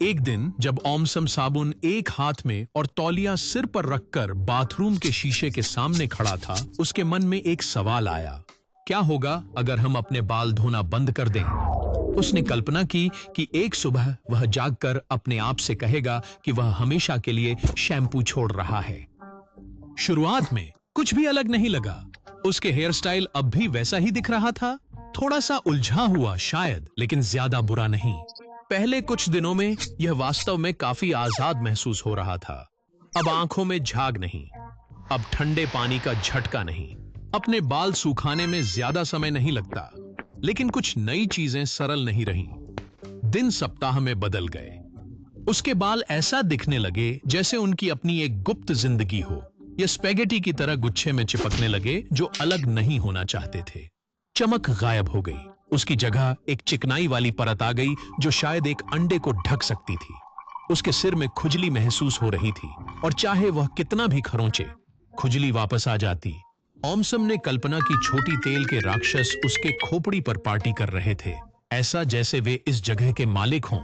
एक दिन जब ओमसम साबुन एक हाथ में और तौलिया सिर पर रखकर बाथरूम के शीशे के सामने खड़ा था, उसके मन में एक सवाल आया। क्या होगा अगर हम अपने बाल धोना बंद कर दें? उसने कल्पना की कि एक सुबह वह जागकर अपने आप से कहेगा कि वह हमेशा के लिए शैम्पू छोड़ रहा है। शुरुआत में कुछ भी अलग नहीं लगा। उसके हेयर स्टाइल अब भी वैसा ही दिख रहा था, थोड़ा सा उलझा हुआ शायद, लेकिन ज्यादा बुरा नहीं। पहले कुछ दिनों में यह वास्तव में काफी आजाद महसूस हो रहा था। अब आंखों में झाग नहीं, अब ठंडे पानी का झटका नहीं, अपने बाल सुखाने में ज्यादा समय नहीं लगता। लेकिन कुछ नई चीजें सरल नहीं रहीं। दिन सप्ताह में बदल गए। उसके बाल ऐसा दिखने लगे जैसे उनकी अपनी एक गुप्त जिंदगी हो। ये स्पेगेटी की तरह गुच्छे में चिपकने लगे जो अलग नहीं होना चाहते थे। चमक गायब हो गई। उसकी जगह एक चिकनाई वाली परत आ गई जो शायद एक अंडे को ढक सकती थी। उसके सिर में खुजली महसूस हो रही थी और चाहे वह कितना भी खरोंचे, खुजली वापस आ जाती। ओमसम ने कल्पना की छोटी तेल के राक्षस उसके खोपड़ी पर पार्टी कर रहे थे, ऐसा जैसे वे इस जगह के मालिक हों।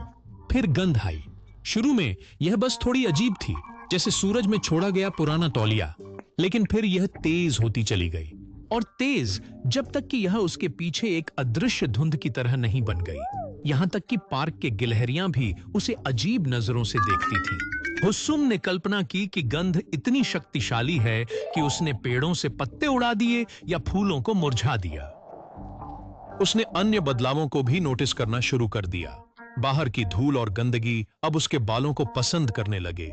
फिर गंध आई। शुरू में यह बस थोड़ी अजीब थी, जैसे सूरज में छोड़ा गया पुराना तौलिया। लेकिन फिर यह तेज होती चली गई और तेज, जब तक कि यह उसके पीछे एक अदृश्य धुंध की तरह नहीं बन गई। यहां तक कि पार्क के गिलहरियां भी उसे अजीब नजरों से देखती थी। हुस्सुम ने कल्पना की कि गंध इतनी शक्तिशाली है कि उसने पेड़ों से पत्ते उड़ा दिए या फूलों को मुरझा दिया। उसने अन्य बदलावों को भी नोटिस करना शुरू कर दिया। बाहर की धूल और गंदगी अब उसके बालों को पसंद करने लगे।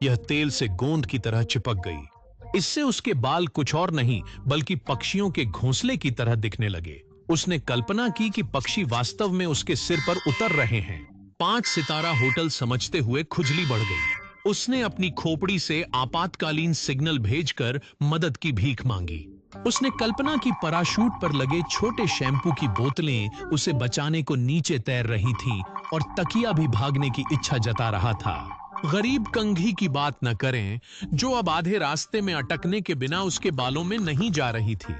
यह तेल से गोंद की तरह चिपक गई। इससे उसके बाल कुछ और नहीं बल्कि पक्षियों के घोंसले की तरह दिखने लगे। उसने कल्पना की कि पक्षी वास्तव में उसके सिर पर उतर रहे हैं। 5 सितारा होटल समझते हुए खुजली बढ़ गई। उसने अपनी खोपड़ी से आपातकालीन सिग्नल भेजकर मदद की भीख मांगी। उसने कल्पना की पराशूट पर लगे छोटे शैम्पू की बोतलें उसे बचाने को नीचे तैर रही थीं और तकिया भी भागने की इच्छा जता रहा था। गरीब कंघी की बात न करें, जो अब आधे रास्ते में अटकने के बिना उसके बालों में नहीं जा रही थी।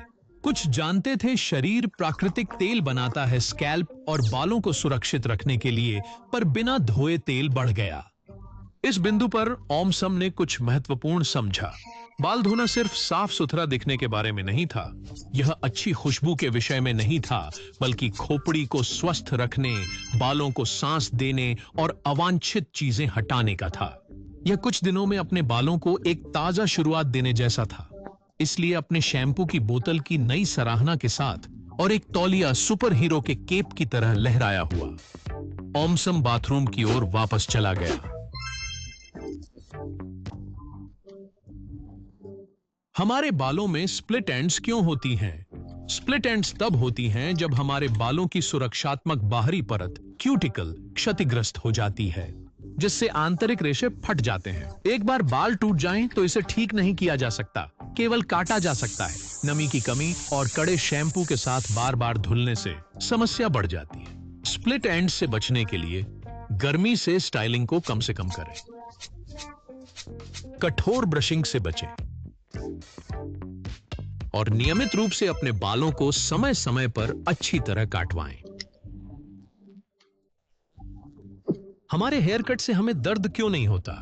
कुछ जानते थे शरीर प्राकृतिक तेल बनाता है स्कैल्प और बालों को सुरक्षित रखने के लिए, पर बिना धोए तेल बढ़ गया। इस बिंदु पर ओमसम ने कुछ महत्वपूर्ण समझा। बाल धोना सिर्फ साफ सुथरा दिखने के बारे में नहीं था। यह अच्छी खुशबू के विषय में नहीं था, बल्कि खोपड़ी को स्वस्थ रखने, बालों को सांस देने और अवांछित चीजें हटाने का था। यह कुछ दिनों में अपने बालों को एक ताजा शुरुआत देने जैसा था। इसलिए अपने शैम्पू की बोतल की नई सराहना के साथ और एक तौलिया सुपर हीरो के केप की तरह लहराया हुआ, ओमसम बाथरूम की ओर वापस चला गया। हमारे बालों में स्प्लिट एंड्स क्यों होती हैं? स्प्लिट एंड्स तब होती हैं जब हमारे बालों की सुरक्षात्मक बाहरी परत क्यूटिकल क्षतिग्रस्त हो जाती है, जिससे आंतरिक रेशे फट जाते हैं। एक बार बाल टूट जाएं तो इसे ठीक नहीं किया जा सकता, केवल काटा जा सकता है। नमी की कमी और कड़े शैम्पू के साथ बार बार धुलने से समस्या बढ़ जाती है। स्प्लिट एंड्स से बचने के लिए गर्मी से स्टाइलिंग को कम से कम करें। कठोर ब्रशिंग से बचें और नियमित रूप से अपने बालों को समय समय पर अच्छी तरह काटवाएं। हमारे हेयर कट से हमें दर्द क्यों नहीं होता?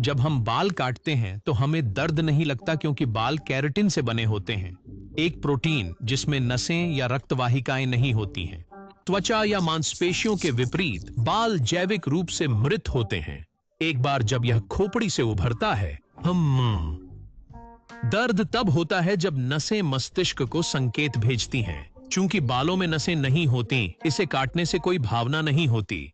जब हम बाल काटते हैं तो हमें दर्द नहीं लगता क्योंकि बाल केराटिन से बने होते हैं, एक प्रोटीन जिसमें नसें या रक्तवाहिकाएं नहीं होती हैं। त्वचा या मांसपेशियों के विपरीत बाल जैविक रूप से मृत होते हैं। एक बार जब यह खोपड़ी से उभरता है, दर्द तब होता है जब नसें मस्तिष्क को संकेत भेजती हैं। चूंकि बालों में नसें नहीं होती, इसे काटने से कोई भावना नहीं होती।